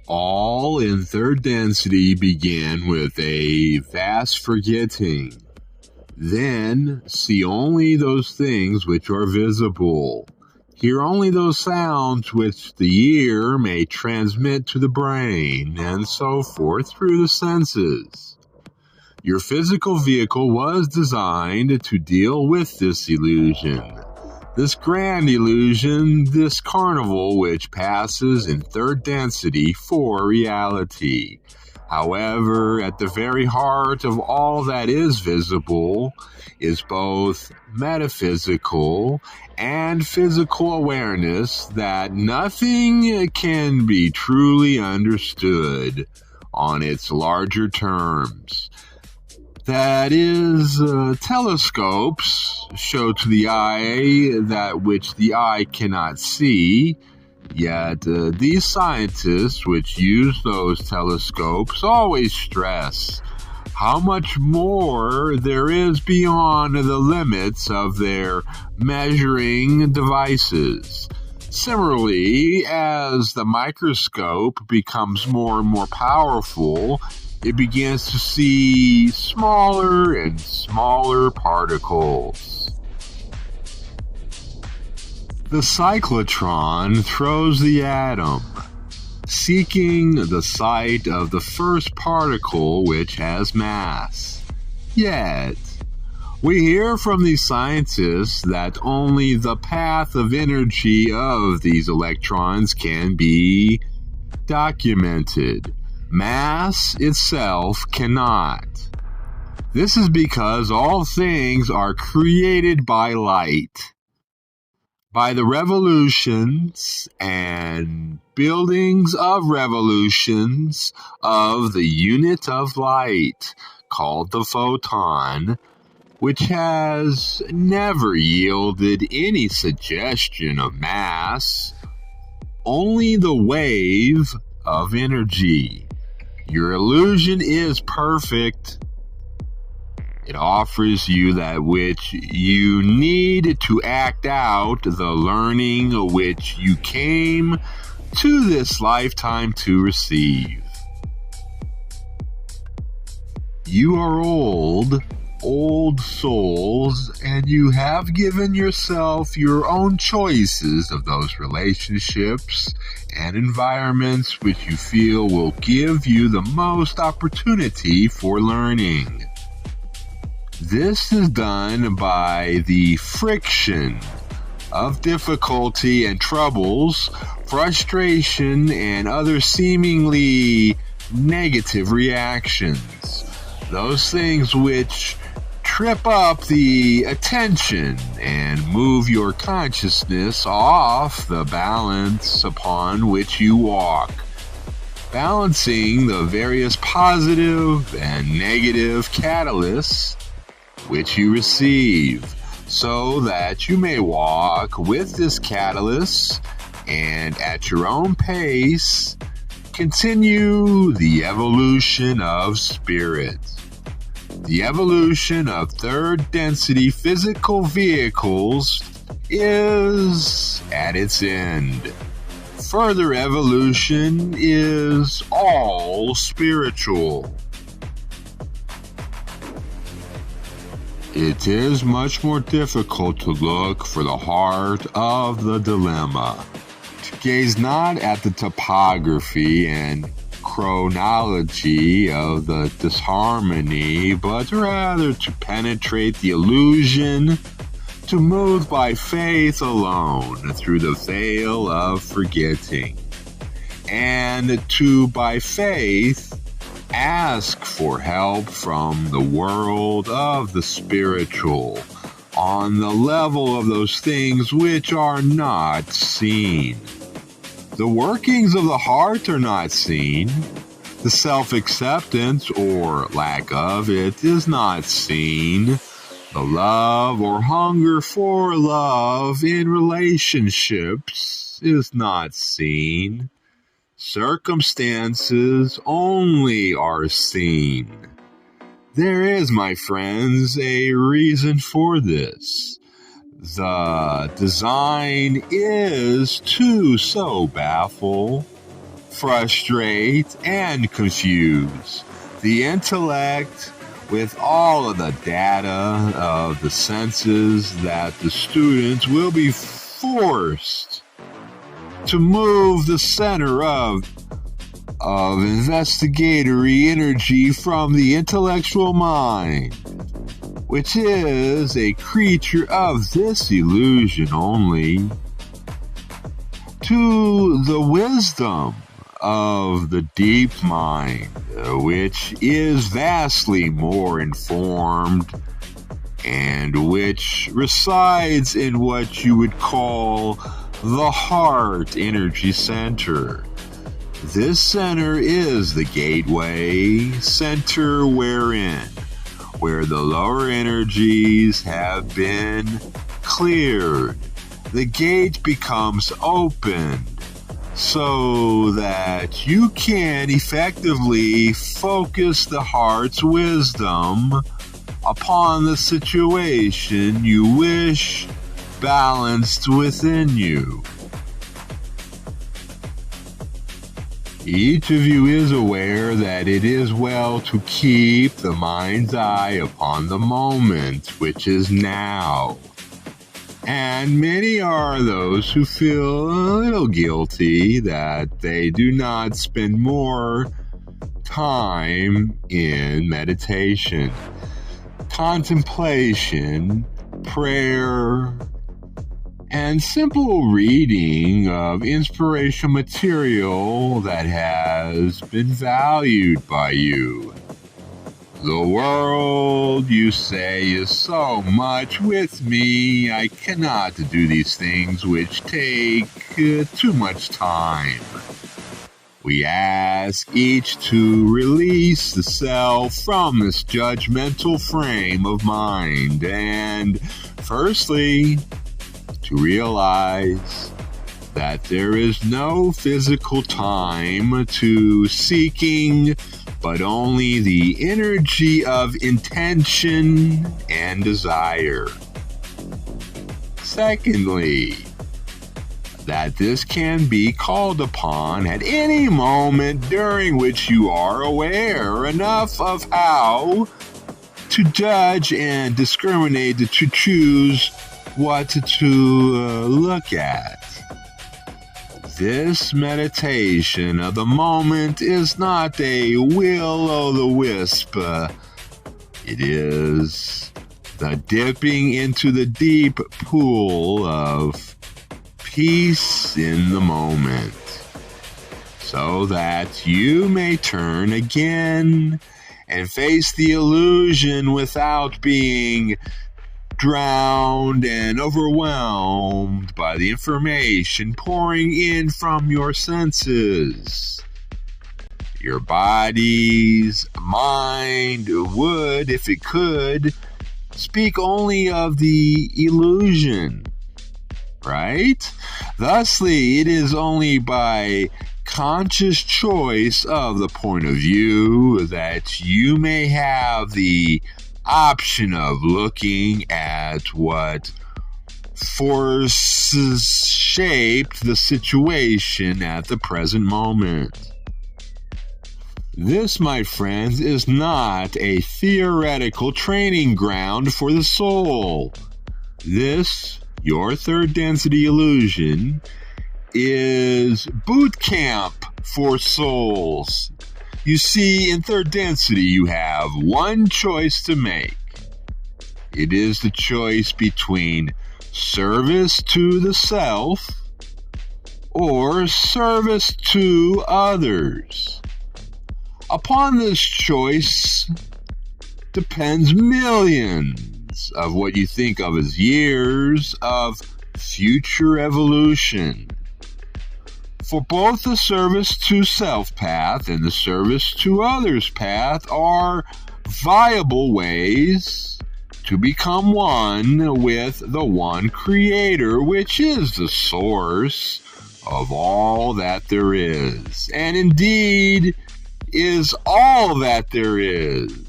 All in third density began with a vast forgetting. Then see only those things which are visible. Hear only those sounds which the ear may transmit to the brain, and so forth through the senses. Your physical vehicle was designed to deal with this illusion. This grand illusion, this carnival which passes in third density for reality. However, at the very heart of all that is visible is both metaphysical and physical awareness that nothing can be truly understood on its larger terms. That is, telescopes show to the eye that which the eye cannot see, yet these scientists which use those telescopes always stress how much more there is beyond the limits of their measuring devices. Similarly, as the microscope becomes more and more powerful, it begins to see smaller and smaller particles. The cyclotron throws the atom, seeking the site of the first particle which has mass. Yet, we hear from these scientists that only the path of energy of these electrons can be documented. Mass itself cannot. This is because all things are created by light, by the revolutions and buildings of revolutions of the unit of light called the photon, which has never yielded any suggestion of mass, only the wave of energy. Your illusion is perfect. It offers you that which you need to act out the learning which you came to this lifetime to receive. You are old souls, and you have given yourself your own choices of those relationships and environments which you feel will give you the most opportunity for learning. This is done by the friction of difficulty and troubles, frustration, and other seemingly negative reactions. Those things which trip up the attention and move your consciousness off the balance upon which you walk, balancing the various positive and negative catalysts which you receive, so that you may walk with this catalyst and at your own pace continue the evolution of spirit. The evolution of third density physical vehicles is at its end. Further evolution is all spiritual. It is much more difficult to look for the heart of the dilemma, to gaze not at the topography and chronology of the disharmony, but rather to penetrate the illusion, to move by faith alone through the veil of forgetting, and to, by faith, ask for help from the world of the spiritual on the level of those things which are not seen. The workings of the heart are not seen. The self-acceptance, or lack of it, is not seen. The love or hunger for love in relationships is not seen. Circumstances only are seen. There is, my friends, a reason for this. The design is to so baffle, frustrate, and confuse the intellect with all of the data of the senses that the students will be forced to move the center of investigatory energy from the intellectual mind, which is a creature of this illusion only, to the wisdom of the deep mind, which is vastly more informed and which resides in what you would call the heart energy center. This center is the gateway center where the lower energies have been cleared. The gate becomes opened so that you can effectively focus the heart's wisdom upon the situation you wish balanced within you. Each of you is aware that it is well to keep the mind's eye upon the moment, which is now. And many are those who feel a little guilty that they do not spend more time in meditation, contemplation, prayer, and simple reading of inspirational material that has been valued by you. The world, you say, is so much with me. I cannot do these things which take too much time. We ask each to release the self from this judgmental frame of mind and, firstly, to realize that there is no physical time to seeking, but only the energy of intention and desire. Secondly, that this can be called upon at any moment during which you are aware enough of how to judge and discriminate to choose what to look at. This meditation of the moment is not a will-o'-the-wisp. It is the dipping into the deep pool of peace in the moment, so that you may turn again and face the illusion without being drowned and overwhelmed by the information pouring in from your senses. Your body's mind would, if it could, speak only of the illusion, right? Thusly, it is only by conscious choice of the point of view that you may have the option of looking at what forces shaped the situation at the present moment. This, my friends, is not a theoretical training ground for the soul. This, your third density illusion, is boot camp for souls. You see, in third density, you have one choice to make. It is the choice between service to the self or service to others. Upon this choice depends millions of what you think of as years of future evolution. For both the service to self path and the service to others path are viable ways to become one with the one creator, which is the source of all that there is, and indeed is all that there is.